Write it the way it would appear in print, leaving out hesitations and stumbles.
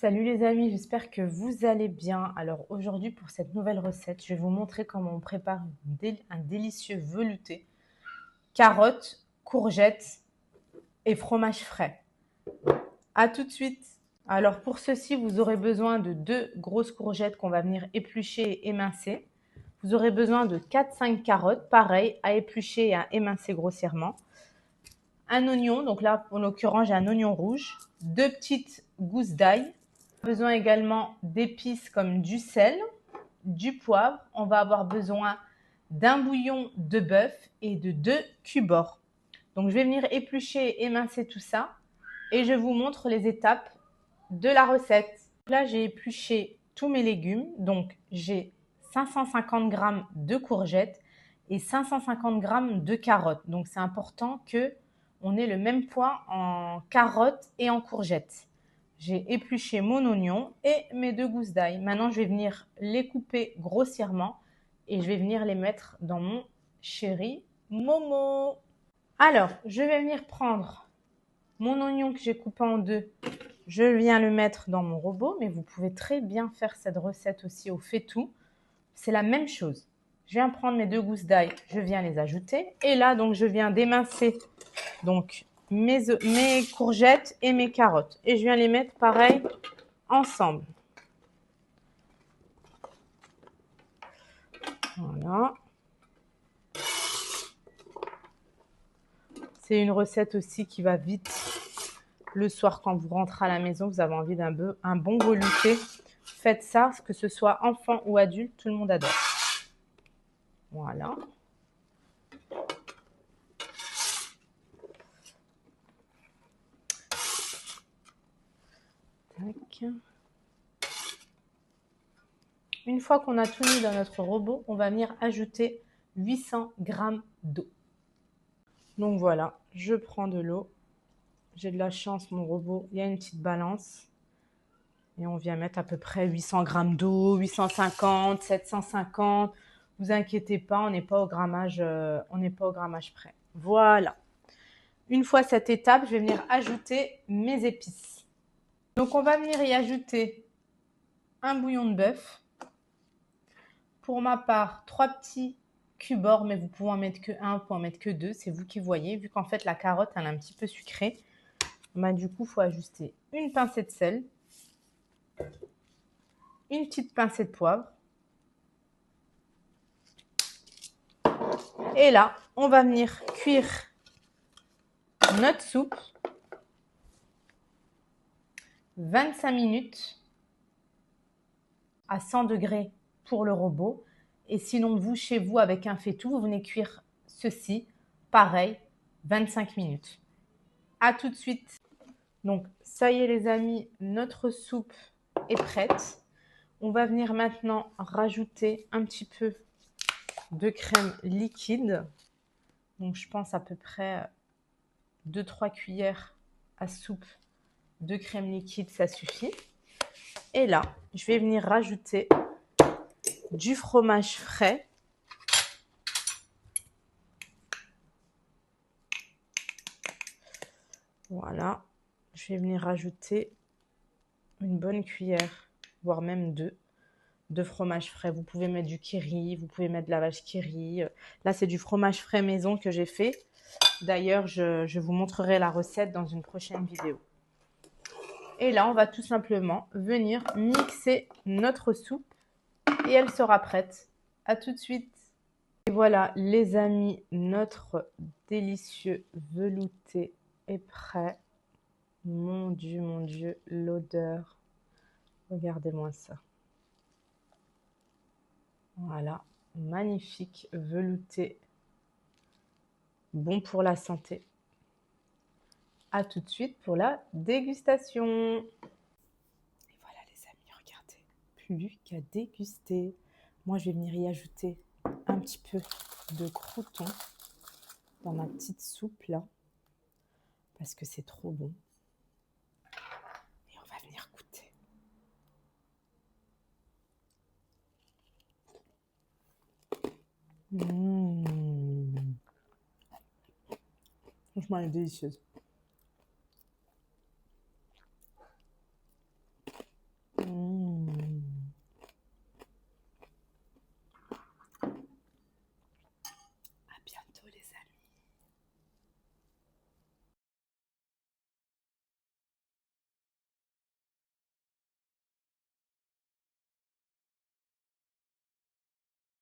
Salut les amis, j'espère que vous allez bien. Alors aujourd'hui pour cette nouvelle recette, je vais vous montrer comment on prépare un délicieux velouté, carottes, courgettes et fromage frais. A tout de suite. Alors pour ceci, vous aurez besoin de 2 grosses courgettes qu'on va venir éplucher et émincer. Vous aurez besoin de 4-5 carottes, pareil, à éplucher et à émincer grossièrement. Un oignon, donc là en l'occurrence j'ai un oignon rouge, 2 petites gousses d'ail. Besoin également d'épices comme du sel, du poivre. On va avoir besoin d'un bouillon de bœuf et de 2 cubes-or. Donc je vais venir éplucher et émincer tout ça et je vous montre les étapes de la recette. Là j'ai épluché tous mes légumes, donc j'ai 550 g de courgettes et 550 g de carottes. Donc c'est important que on ait le même poids en carottes et en courgettes. J'ai épluché mon oignon et mes 2 gousses d'ail. Maintenant, je vais venir les couper grossièrement et je vais venir les mettre dans mon chéri Momo. Alors, je vais venir prendre mon oignon que j'ai coupé en 2. Je viens le mettre dans mon robot, mais vous pouvez très bien faire cette recette aussi au faitout. C'est la même chose. Je viens prendre mes 2 gousses d'ail, je viens les ajouter. Et là, donc, je viens d'émincer donc mes courgettes et mes carottes. Et je viens les mettre pareil ensemble. Voilà. C'est une recette aussi qui va vite. Le soir, quand vous rentrez à la maison, vous avez envie d'un bon velouté. Faites ça, que ce soit enfant ou adulte, tout le monde adore. Voilà. Tac. Une fois qu'on a tout mis dans notre robot, on va venir ajouter 800 g d'eau. Donc voilà, je prends de l'eau. J'ai de la chance, mon robot, il y a une petite balance. Et on vient mettre à peu près 800 g d'eau, 850, 750. Vous inquiétez pas, on n'est pas au grammage près. Voilà. Une fois cette étape, je vais venir ajouter mes épices. Donc on va venir y ajouter un bouillon de bœuf. Pour ma part, 3 petits cubes-or, mais vous pouvez en mettre que 1, vous pouvez en mettre que 2, c'est vous qui voyez. Vu qu'en fait la carotte elle est un petit peu sucrée, bah, du coup il faut ajuster une pincée de sel, une petite pincée de poivre. Et là, on va venir cuire notre soupe 25 minutes à 100 degrés pour le robot. Et sinon, vous, chez vous, avec un faitout, vous venez cuire ceci, pareil, 25 minutes. À tout de suite. Donc, ça y est les amis, notre soupe est prête. On va venir maintenant rajouter un petit peu de crème liquide. Donc, je pense à peu près 2-3 cuillères à soupe de crème liquide, ça suffit. Et là, je vais venir rajouter du fromage frais. Voilà, je vais venir rajouter une bonne cuillère, voire même 2, de fromage frais. Vous pouvez mettre du Kiri, vous pouvez mettre de la vache qui rit. Là, c'est du fromage frais maison que j'ai fait. D'ailleurs, je vous montrerai la recette dans une prochaine vidéo. Et là, on va tout simplement venir mixer notre soupe et elle sera prête. À tout de suite. Et voilà, les amis, notre délicieux velouté est prêt. Mon Dieu, l'odeur. Regardez-moi ça. Voilà, magnifique velouté. Bon pour la santé. À tout de suite pour la dégustation. Et voilà les amis, regardez. Plus qu'à déguster. Moi, je vais venir y ajouter un petit peu de croûtons dans ma petite soupe là. Parce que c'est trop bon. Et on va venir goûter. Franchement, elle est délicieuse.